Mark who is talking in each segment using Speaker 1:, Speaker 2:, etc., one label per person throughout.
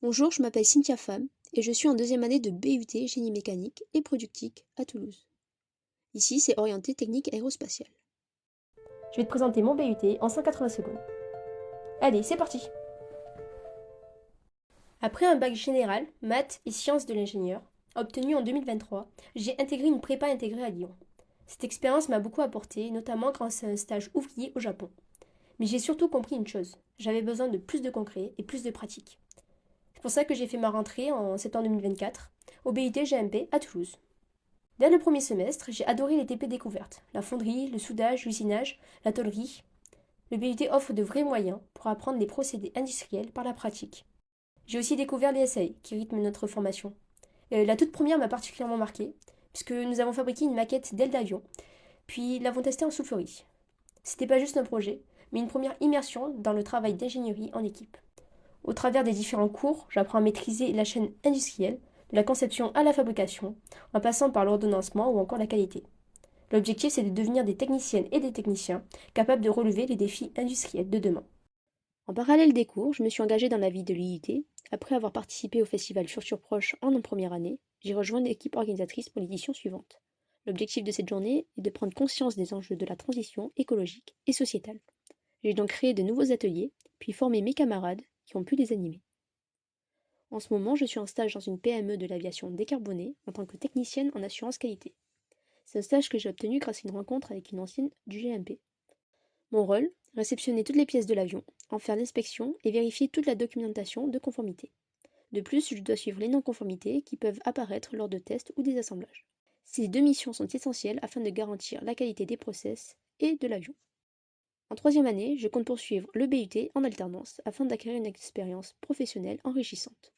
Speaker 1: Bonjour, je m'appelle Cynthia Pham et je suis en deuxième année de BUT Génie mécanique et productique à Toulouse. Ici, c'est orienté technique aérospatiale.
Speaker 2: Je vais te présenter mon BUT en 180 secondes. Allez, c'est parti. Après un bac général, maths et sciences de l'ingénieur, obtenu en 2023, j'ai intégré une prépa intégrée à Lyon. Cette expérience m'a beaucoup apporté, notamment grâce à un stage ouvrier au Japon. Mais j'ai surtout compris une chose, j'avais besoin de plus de concret et plus de pratique. C'est pour ça que j'ai fait ma rentrée en septembre 2024 au BUT GMP à Toulouse. Dès le premier semestre, j'ai adoré les TP découvertes, la fonderie, le soudage, l'usinage, la tôlerie. Le BUT offre de vrais moyens pour apprendre les procédés industriels par la pratique. J'ai aussi découvert les essais qui rythment notre formation. La toute première m'a particulièrement marqué, puisque nous avons fabriqué une maquette d'aile d'avion, puis l'avons testée en soufflerie. C'était pas juste un projet, mais une première immersion dans le travail d'ingénierie en équipe. Au travers des différents cours, j'apprends à maîtriser la chaîne industrielle, de la conception à la fabrication, en passant par l'ordonnancement ou encore la qualité. L'objectif, c'est de devenir des techniciennes et des techniciens capables de relever les défis industriels de demain.
Speaker 1: En parallèle des cours, je me suis engagée dans la vie de l'IUT. Après avoir participé au festival Futur Proche en première année, j'ai rejoint l'équipe organisatrice pour l'édition suivante. L'objectif de cette journée est de prendre conscience des enjeux de la transition écologique et sociétale. J'ai donc créé de nouveaux ateliers, puis formé mes camarades qui ont pu les animer. En ce moment, je suis en stage dans une PME de l'aviation décarbonée en tant que technicienne en assurance qualité. C'est un stage que j'ai obtenu grâce à une rencontre avec une ancienne du GMP. Mon rôle, réceptionner toutes les pièces de l'avion, en faire l'inspection et vérifier toute la documentation de conformité. De plus, je dois suivre les non-conformités qui peuvent apparaître lors de tests ou des assemblages. Ces deux missions sont essentielles afin de garantir la qualité des process et de l'avion. En troisième année, je compte poursuivre le BUT en alternance afin d'acquérir une expérience professionnelle enrichissante.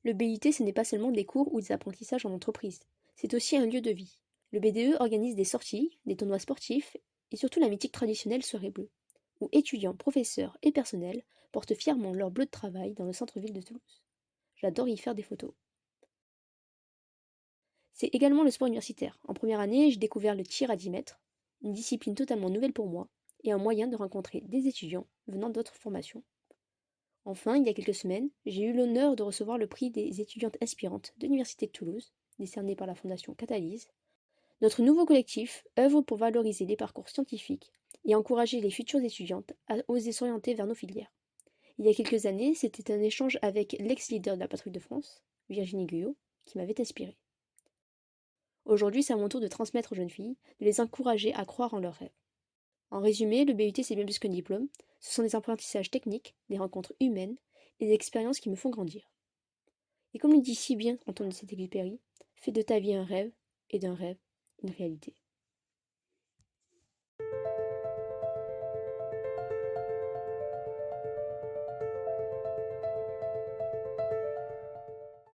Speaker 1: Le BUT, ce n'est pas seulement des cours ou des apprentissages en entreprise, c'est aussi un lieu de vie. Le BDE organise des sorties, des tournois sportifs et surtout la mythique traditionnelle soirée bleue, où étudiants, professeurs et personnels portent fièrement leur bleu de travail dans le centre-ville de Toulouse. J'adore y faire des photos. C'est également le sport universitaire. En première année, j'ai découvert le tir à 10 mètres, une discipline totalement nouvelle pour moi et un moyen de rencontrer des étudiants venant d'autres formations. Enfin, il y a quelques semaines, j'ai eu l'honneur de recevoir le prix des étudiantes inspirantes de l'Université de Toulouse, décerné par la Fondation Catalyse. Notre nouveau collectif œuvre pour valoriser les parcours scientifiques et encourager les futures étudiantes à oser s'orienter vers nos filières. Il y a quelques années, c'était un échange avec l'ex-leader de la Patrouille de France, Virginie Guyot, qui m'avait inspiré. Aujourd'hui, c'est à mon tour de transmettre aux jeunes filles, de les encourager à croire en leurs rêves. En résumé, le BUT c'est bien plus qu'un diplôme, ce sont des apprentissages techniques, des rencontres humaines et des expériences qui me font grandir. Et comme le dit si bien Antoine de Saint-Exupéry, fais de ta vie un rêve et d'un rêve une réalité.